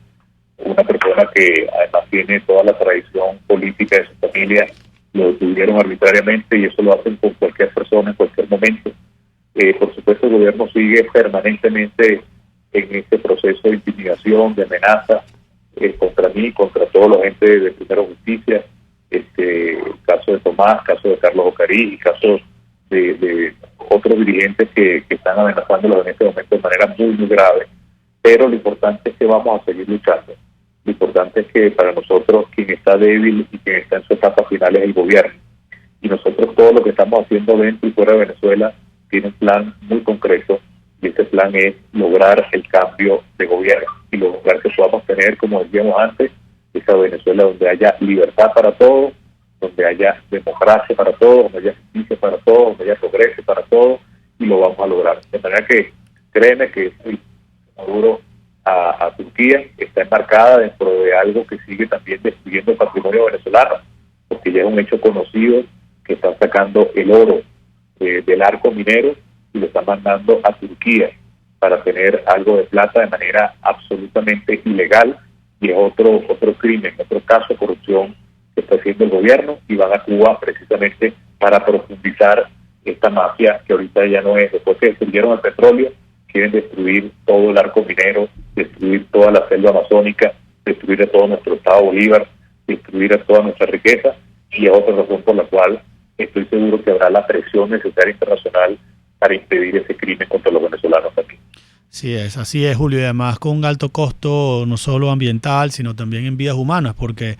Speaker 10: una persona que además tiene toda la tradición política de su familia, lo detuvieron arbitrariamente y eso lo hacen con cualquier persona en cualquier momento. Por supuesto, el gobierno sigue permanentemente en este proceso de intimidación, de amenaza contra mí, contra toda la gente de Primero Justicia, caso de Tomás, caso de Carlos Ocarí y casos de otros dirigentes que están amenazándolos en este momento de manera muy, muy grave. Pero lo importante es que vamos a seguir luchando. Lo importante es que para nosotros quien está débil y quien está en su etapa final es el gobierno. Y nosotros todo lo que estamos haciendo dentro y fuera de Venezuela tiene un plan muy concreto y este plan es lograr el cambio de gobierno y lograr que podamos tener, como decíamos antes, esa Venezuela donde haya libertad para todos, donde haya democracia para todos, donde haya justicia para todos, donde haya progreso para todos y lo vamos a lograr. De manera que créeme que Maduro a Turquía está enmarcada dentro de algo que sigue también destruyendo el patrimonio venezolano, porque ya es un hecho conocido que están sacando el oro del arco minero y lo están mandando a Turquía para tener algo de plata de manera absolutamente ilegal y es otro crimen, otro caso de corrupción que está haciendo el gobierno y van a Cuba precisamente para profundizar esta mafia que ahorita ya no es, después que destruyeron el petróleo, quieren destruir todo el arco minero, destruir toda la selva amazónica, destruir a todo nuestro estado Bolívar, destruir a toda nuestra riqueza y es otra razón por la cual estoy seguro que habrá la presión necesaria internacional para impedir ese crimen contra los venezolanos también.
Speaker 2: Sí, así es, Julio, y además con un alto costo no solo ambiental, sino también en vidas humanas, porque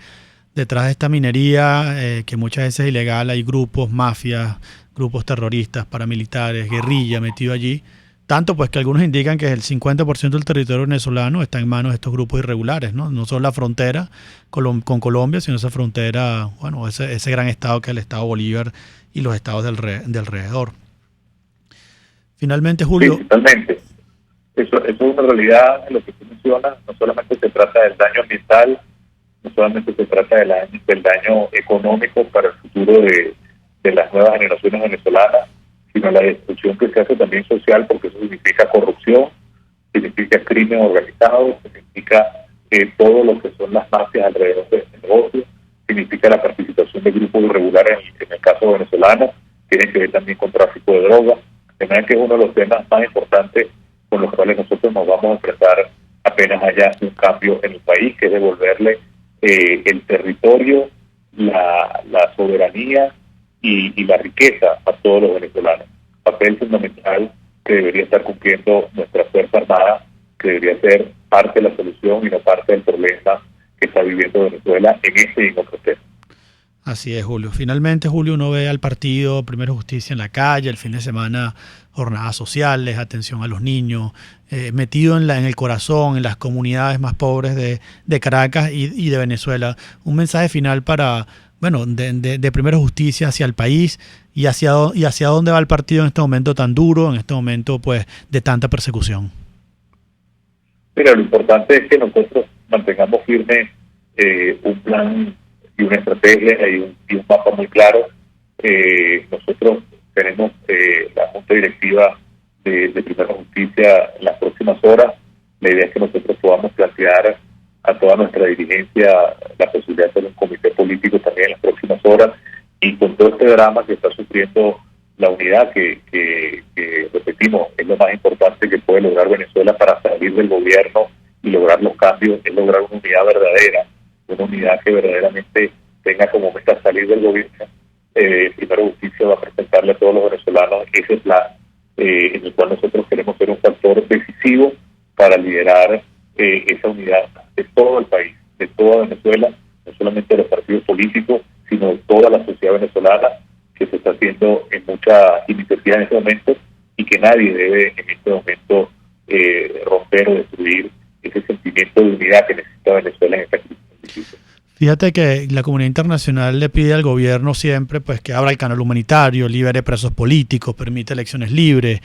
Speaker 2: detrás de esta minería, que muchas veces es ilegal, hay grupos, mafias, grupos terroristas, paramilitares, guerrilla metido allí, tanto pues que algunos indican que el 50% del territorio venezolano está en manos de estos grupos irregulares, ¿no? No solo la frontera con Colombia, sino esa frontera, bueno, ese gran estado que es el estado Bolívar y los estados de alrededor. Finalmente, Julio...
Speaker 10: Sí, totalmente. Eso es una realidad en lo que tú mencionas. No solamente se trata del daño ambiental, no solamente se trata del daño económico para el futuro de las nuevas generaciones venezolanas, sino la destrucción que se hace también social, porque eso significa corrupción, significa crimen organizado, significa todo lo que son las mafias alrededor del negocio, significa la participación de grupos irregulares en el caso venezolano, tiene que ver también con tráfico de drogas. De manera que es uno de los temas más importantes con los cuales nosotros nos vamos a enfrentar apenas haya un cambio en el país, que es devolverle el territorio, la soberanía y la riqueza a todos los venezolanos. Papel fundamental que debería estar cumpliendo nuestra Fuerza Armada, que debería ser parte de la solución y no parte del problema que está viviendo Venezuela en este y en otros temas.
Speaker 2: Así es, Julio. Finalmente, Julio, uno ve al partido Primero Justicia en la calle, el fin de semana jornadas sociales, atención a los niños, metido en el corazón, en las comunidades más pobres de Caracas y de Venezuela. Un mensaje final para, de Primero Justicia hacia el país y hacia dónde va el partido en este momento tan duro, en este momento pues de tanta persecución.
Speaker 10: Mira, lo importante es que nosotros mantengamos firme un plan y una estrategia y un mapa muy claro. Nosotros tenemos la Junta Directiva de Primera Justicia en las próximas horas. La idea es que nosotros podamos plantear a toda nuestra dirigencia la posibilidad de hacer un comité político también en las próximas horas, y con todo este drama que está sufriendo la unidad que repetimos, es lo más importante que puede lograr Venezuela para salir del gobierno y lograr los cambios, es lograr una unidad verdadera, una unidad que verdaderamente tenga como meta salir del gobierno. Primero Justicia va a presentarle a todos los venezolanos ese plan en el cual nosotros queremos ser un factor decisivo para liderar esa unidad de todo el país, de toda Venezuela, no solamente de los partidos políticos, sino de toda la sociedad venezolana, que se está haciendo en muchas iniciativas en este momento y que nadie debe en este momento romper o destruir ese sentimiento de unidad que necesita Venezuela en esta crisis.
Speaker 2: Fíjate que la comunidad internacional le pide al gobierno siempre pues que abra el canal humanitario, libere presos políticos, permita elecciones libres,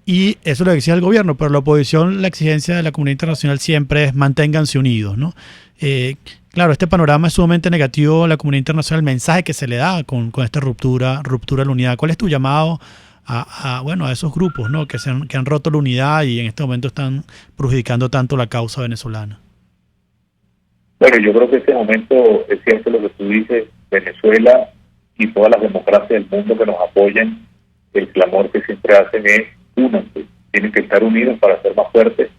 Speaker 2: y eso lo exige el gobierno, pero la oposición, la exigencia de la comunidad internacional siempre es manténganse unidos, ¿no? Claro, este panorama es sumamente negativo a la comunidad internacional, el mensaje que se le da con esta ruptura de la unidad. ¿Cuál es tu llamado a esos grupos, ¿no? que han roto la unidad y en este momento están perjudicando tanto la causa venezolana?
Speaker 10: Bueno, yo creo que en este momento es cierto lo que tú dices. Venezuela y todas las democracias del mundo que nos apoyan, el clamor que siempre hacen es únanse, tienen que estar unidos para ser más fuertes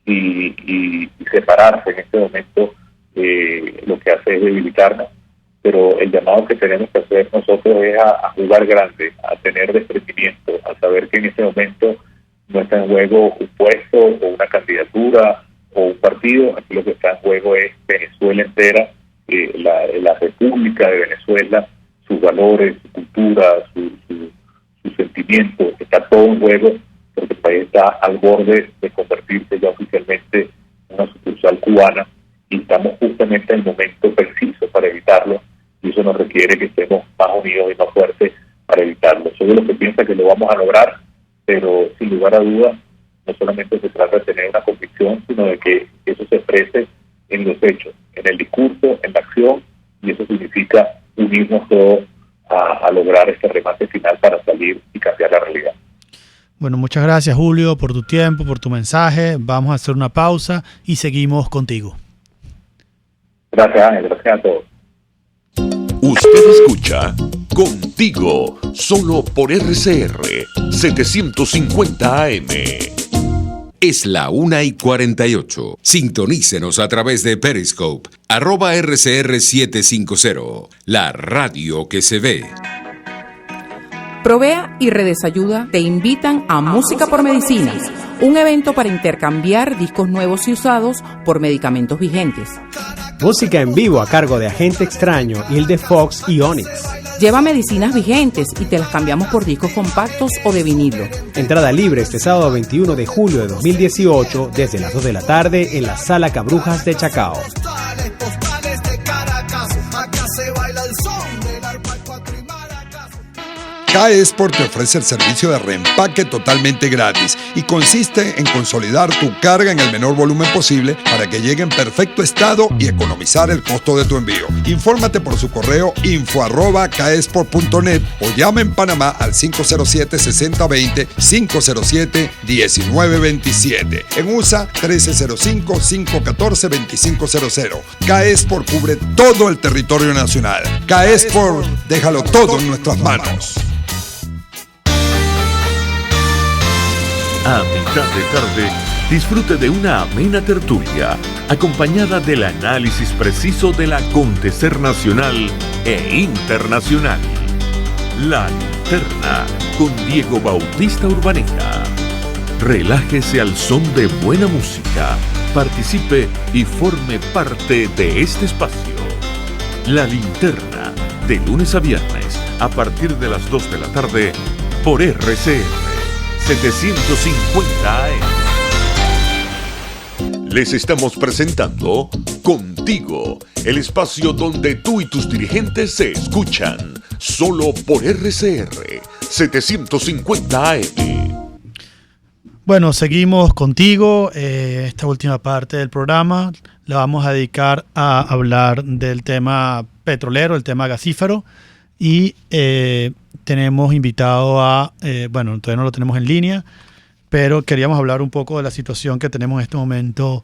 Speaker 10: y separarse en este momento lo que hace es debilitarnos, pero el llamado que tenemos que hacer nosotros es a jugar grande, a tener desprendimiento, a saber que en este momento no está en juego un puesto o una candidatura o un partido. Aquí lo que está en juego es Venezuela entera, la República de Venezuela, sus valores, su cultura, sus sentimientos, está todo en juego, porque el país está al borde de convertirse ya oficialmente en una sucursal cubana, y estamos justamente en el momento preciso para evitarlo, y eso nos requiere que estemos más unidos y más fuertes para evitarlo. Soy de los que piensa que lo vamos a lograr, pero sin lugar a dudas, no solamente se trata de tener una convicción, sino de que eso se exprese en los hechos, en el discurso, en la acción, y eso significa unirnos todos a lograr este remate final para salir y cambiar la realidad.
Speaker 2: Bueno, muchas gracias, Julio, por tu tiempo, por tu mensaje. Vamos a hacer una pausa y seguimos contigo.
Speaker 10: Gracias, Ángel. Gracias a todos.
Speaker 1: Usted escucha Contigo, solo por RCR 750 AM.
Speaker 4: Es la 1:48. Sintonícenos a través de Periscope, @RCR750, la radio que se ve.
Speaker 14: Provea y Redesayuda te invitan a Música por Medicinas, un evento para intercambiar discos nuevos y usados por medicamentos vigentes.
Speaker 15: Música en vivo a cargo de Agente Extraño, Hilde Fox y Onyx.
Speaker 14: Lleva medicinas vigentes y te las cambiamos por discos compactos o de vinilo.
Speaker 15: Entrada libre este sábado 21 de julio de 2018 desde las 2 de la tarde en la Sala Cabrujas de Chacao.
Speaker 12: K-Export te ofrece el servicio de reempaque totalmente gratis y consiste en consolidar tu carga en el menor volumen posible para que llegue en perfecto estado y economizar el costo de tu envío. Infórmate por su correo info@kexport.net o llama en Panamá al 507-6020, 507-1927. En USA 1305-514-2500. K-Export cubre todo el territorio nacional. K-Export, déjalo todo en nuestras manos.
Speaker 1: A mitad de tarde, disfrute de una amena tertulia, acompañada del análisis preciso del acontecer nacional e internacional. La Linterna, con Diego Bautista Urbaneta. Relájese al son de buena música, participe y forme parte de este espacio. La Linterna, de lunes a viernes, a partir de las 2 de la tarde, por RCR 750 AM. Les estamos presentando Contigo, el espacio donde tú y tus dirigentes se escuchan, solo por RCR 750 AM.
Speaker 2: Bueno, seguimos contigo. Esta última parte del programa la vamos a dedicar a hablar del tema petrolero, el tema gasífero, y tenemos invitado a, bueno, todavía no lo tenemos en línea, pero queríamos hablar un poco de la situación que tenemos en este momento,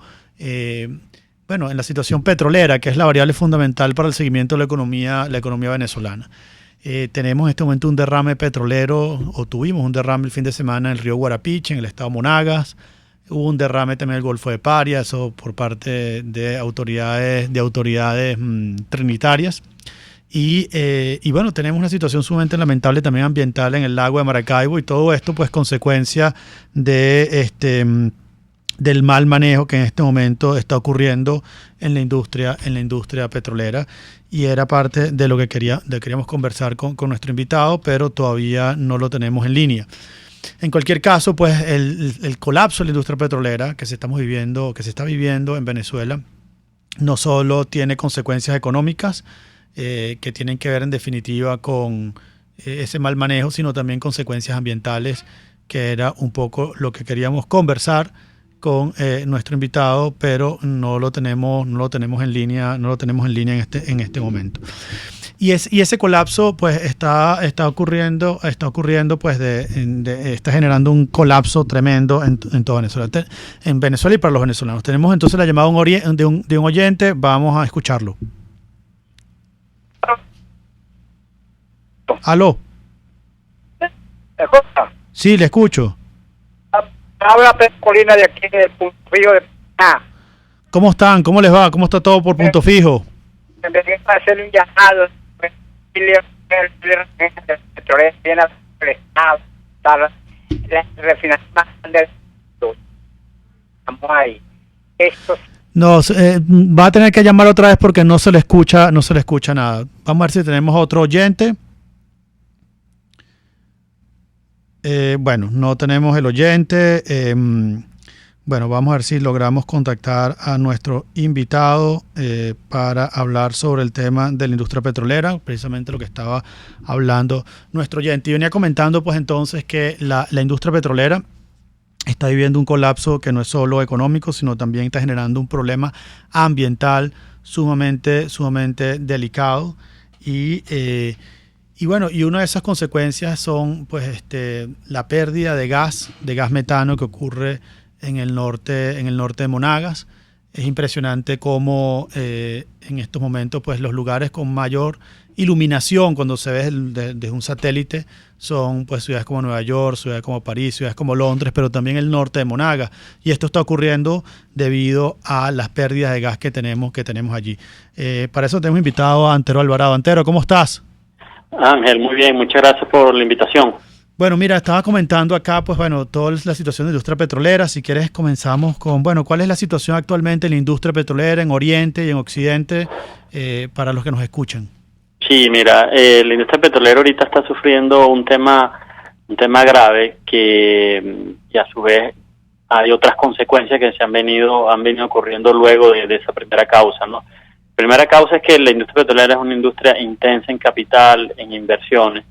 Speaker 2: bueno, en la situación petrolera, que es la variable fundamental para el seguimiento de la economía venezolana. Tenemos en este momento un derrame petrolero, o tuvimos un derrame el fin de semana en el río Guarapiche, en el estado Monagas. Hubo un derrame también en el Golfo de Paria, eso por parte de autoridades trinitarias. Y bueno, tenemos una situación sumamente lamentable también ambiental en el lago de Maracaibo, y todo esto pues consecuencia de del mal manejo que en este momento está ocurriendo en la industria petrolera, y era parte de lo que queríamos conversar con nuestro invitado, pero todavía no lo tenemos en línea. En cualquier caso, pues el colapso de la industria petrolera que se está viviendo en Venezuela no solo tiene consecuencias económicas que tienen que ver en definitiva con ese mal manejo, sino también consecuencias ambientales, que era un poco lo que queríamos conversar con nuestro invitado, pero no lo tenemos en línea en este momento. Y ese colapso pues está ocurriendo pues está generando un colapso tremendo en toda Venezuela, en Venezuela y para los venezolanos. Tenemos entonces la llamada de un oyente, vamos a escucharlo. ¿Aló?
Speaker 6: ¿Me escucha?
Speaker 2: Sí, le escucho.
Speaker 6: Habla Pedro Colina de aquí del Punto Fijo de Panamá.
Speaker 2: ¿Cómo están? ¿Cómo les va? ¿Cómo está todo por Punto Fijo?
Speaker 6: Me venía a hacer un llamado. El petróleo viene al Estado, la refinación más grande. Estamos ahí.
Speaker 2: No, va a tener que llamar otra vez porque no se le escucha nada. Vamos a ver si tenemos otro oyente. Bueno, no tenemos el oyente. Bueno, vamos a ver si logramos contactar a nuestro invitado para hablar sobre el tema de la industria petrolera, precisamente lo que estaba hablando nuestro oyente. Y venía comentando pues entonces que la industria petrolera está viviendo un colapso que no es solo económico, sino también está generando un problema ambiental sumamente delicado. Y bueno, y una de esas consecuencias son pues la pérdida de gas metano que ocurre en el norte de Monagas. Es impresionante cómo en estos momentos pues los lugares con mayor iluminación cuando se ve desde un satélite son pues ciudades como Nueva York, ciudades como París, ciudades como Londres, pero también el norte de Monagas. Y esto está ocurriendo debido a las pérdidas de gas que tenemos allí. Para eso tenemos invitado a Antero Alvarado. Antero, ¿cómo estás?
Speaker 16: Ángel, muy bien, muchas gracias por la invitación.
Speaker 2: Bueno, mira, estaba comentando acá, pues bueno, toda la situación de la industria petrolera. Si quieres comenzamos con, bueno, ¿cuál es la situación actualmente en la industria petrolera en Oriente y en Occidente para los que nos escuchan?
Speaker 16: Sí, mira, la industria petrolera ahorita está sufriendo un tema grave que y a su vez hay otras consecuencias que han venido ocurriendo luego de esa primera causa, ¿no? Primera causa es que la industria petrolera es una industria intensa en capital, en inversiones,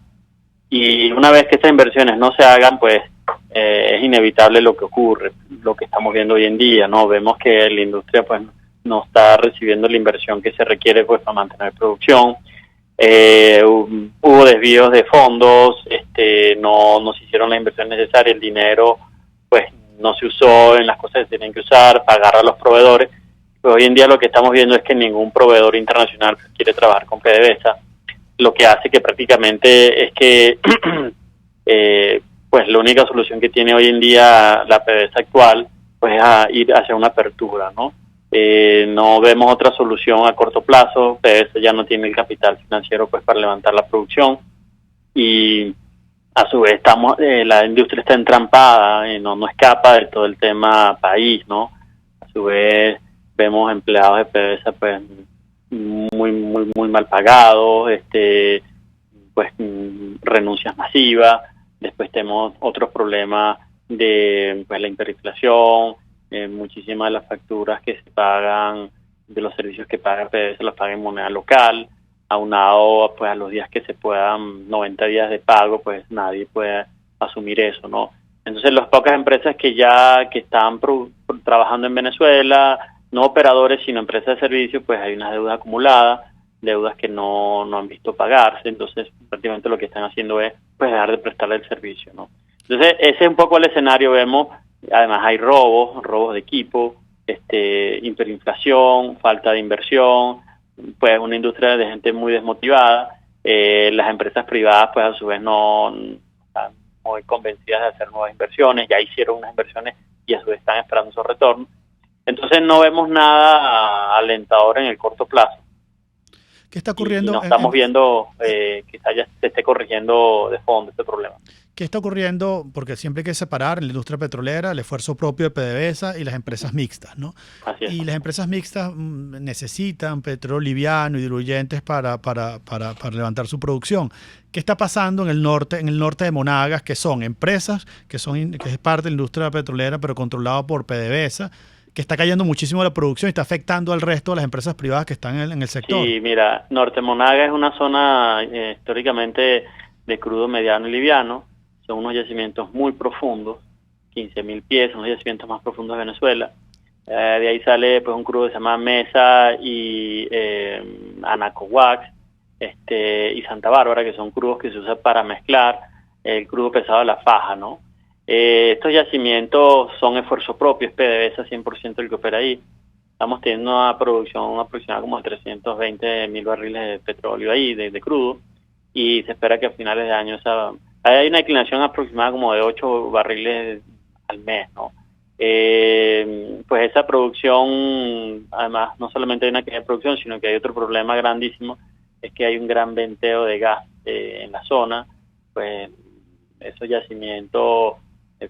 Speaker 16: Y una vez que estas inversiones no se hagan, pues es inevitable lo que ocurre, lo que estamos viendo hoy en día, ¿no? Vemos que la industria pues no está recibiendo la inversión que se requiere pues para mantener producción. Hubo desvíos de fondos, no se hicieron las inversiones necesarias, el dinero pues no se usó en las cosas que tienen que usar, pagar a los proveedores. Pues hoy en día lo que estamos viendo es que ningún proveedor internacional quiere trabajar con PDVSA, lo que hace que prácticamente es que pues la única solución que tiene hoy en día la PDVSA actual pues es a ir hacia una apertura, ¿no? No vemos otra solución a corto plazo. PDVSA ya no tiene el capital financiero pues para levantar la producción, y a su vez la industria está entrampada, no escapa de todo el tema país, ¿no? A su vez vemos empleados de PDVSA pues muy mal pagados, pues renuncias masivas. Después tenemos otros problemas de pues la hiperinflación. Muchísimas de las facturas que se pagan, de los servicios que paga PDVSA, los paga en moneda local, aunado pues a los días que se puedan, 90 días de pago, pues nadie puede asumir eso, ¿no? Entonces las pocas empresas que están trabajando en Venezuela, no operadores sino empresas de servicios, pues hay unas deudas acumuladas, deudas que no han visto pagarse. Entonces prácticamente lo que están haciendo es pues dejar de prestarle el servicio, ¿no? Entonces ese es un poco el escenario. Vemos, además hay robos de equipo, hiperinflación, falta de inversión, pues una industria de gente muy desmotivada. Las empresas privadas pues a su vez no están muy convencidas de hacer nuevas inversiones, ya hicieron unas inversiones y a su vez están esperando su retorno. Entonces no vemos nada alentador en el corto plazo.
Speaker 2: ¿Qué está ocurriendo?
Speaker 16: Y no estamos viendo quizás ya se esté corrigiendo de fondo este problema.
Speaker 2: ¿Qué está ocurriendo? Porque siempre hay que separar en la industria petrolera el esfuerzo propio de PDVSA y las empresas mixtas, ¿no?
Speaker 16: Así es.
Speaker 2: Y las empresas mixtas necesitan petróleo liviano y diluyentes para levantar su producción. ¿Qué está pasando en el norte de Monagas, que son empresas que es parte de la industria petrolera pero controlado por PDVSA, que está cayendo muchísimo la producción y está afectando al resto de las empresas privadas que están en el sector?
Speaker 16: Sí, mira, Norte Monagas es una zona históricamente de crudo mediano y liviano. Son unos yacimientos muy profundos, 15.000 pies, son los yacimientos más profundos de Venezuela. De ahí sale pues un crudo que se llama Mesa y Anacohuac, y Santa Bárbara, que son crudos que se usan para mezclar el crudo pesado de la faja, ¿no? Estos yacimientos son esfuerzo propio, es PDVSA 100% el que opera ahí. Estamos teniendo una producción aproximada como de 320.000 barriles de petróleo ahí, de crudo, y se espera que a finales de año hay una inclinación aproximada como de 8 barriles al mes, ¿no? Pues esa producción, además, no solamente hay una caída de producción, sino que hay otro problema grandísimo, es que hay un gran venteo de gas en la zona. Pues esos yacimientos,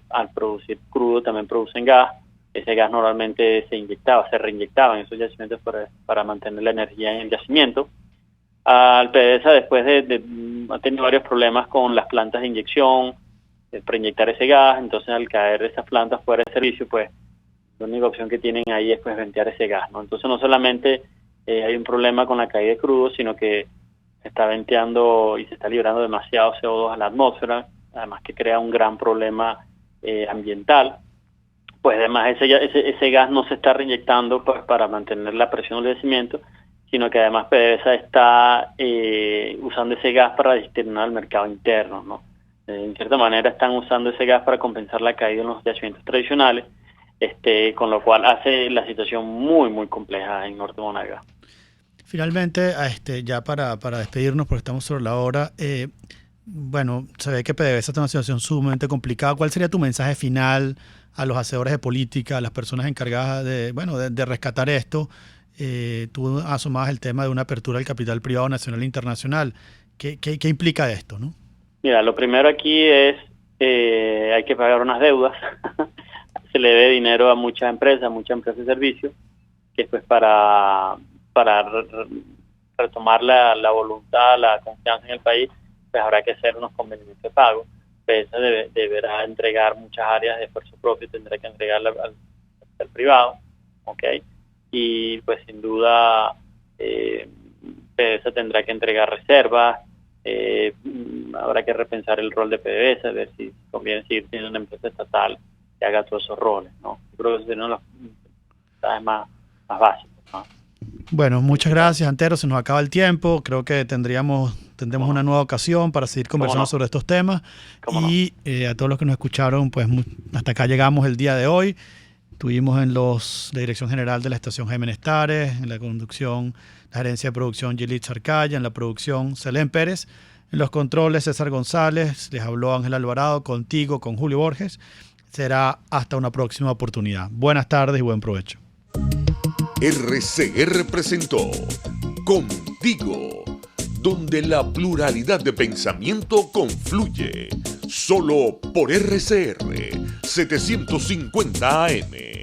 Speaker 16: al producir crudo, también producen gas. Ese gas normalmente se reinyectaba en esos yacimientos para mantener la energía en el yacimiento. Al PDVSA después ha tenido varios problemas con las plantas de inyección, para inyectar ese gas. Entonces al caer esas plantas fuera de servicio, pues la única opción que tienen ahí es pues ventear ese gas, ¿no? Entonces no solamente hay un problema con la caída de crudo, sino que se está venteando y se está liberando demasiado CO2 a la atmósfera, además que crea un gran problema ambiental. Pues además ese gas no se está reinyectando pues para mantener la presión del yacimiento, sino que además PDVSA está usando ese gas para destinar al mercado interno, ¿no? En cierta manera están usando ese gas para compensar la caída en los yacimientos tradicionales, con lo cual hace la situación muy, muy compleja en Norte Monagas.
Speaker 2: Finalmente, ya para despedirnos, porque estamos sobre la hora, bueno, se ve que PDVSA está en una situación sumamente complicada. ¿Cuál sería tu mensaje final a los hacedores de política, a las personas encargadas de rescatar esto? Tú asomabas el tema de una apertura del capital privado nacional e internacional. ¿Qué implica esto, no?
Speaker 16: Mira, lo primero aquí es hay que pagar unas deudas. Se le debe dinero a muchas empresas de servicios, que pues para retomar la voluntad, la confianza en el país, pues habrá que hacer unos convenios de pago. PDVSA deberá entregar muchas áreas de esfuerzo propio, tendrá que entregarla al privado, ¿ok? Y pues sin duda PDVSA tendrá que entregar reservas, habrá que repensar el rol de PDVSA, ver si conviene seguir siendo una empresa estatal que haga todos esos roles, ¿no? Yo creo que ese es uno de los más básicos, ¿no?
Speaker 2: Bueno, muchas gracias, Antero. Se nos acaba el tiempo. Creo que tendremos una nueva ocasión para seguir conversando sobre estos temas. Y a todos los que nos escucharon, pues hasta acá llegamos el día de hoy. Tuvimos en la Dirección General de la Estación Jaime Nestares, en la conducción, la gerencia de producción Yelitza Arcaya, en la producción Selén Pérez, en los controles César González, les habló Ángel Alvarado, contigo, con Julio Borges. Será hasta una próxima oportunidad. Buenas tardes y buen provecho.
Speaker 1: RCR presentó Contigo, donde la pluralidad de pensamiento confluye. Solo por RCR 750 AM.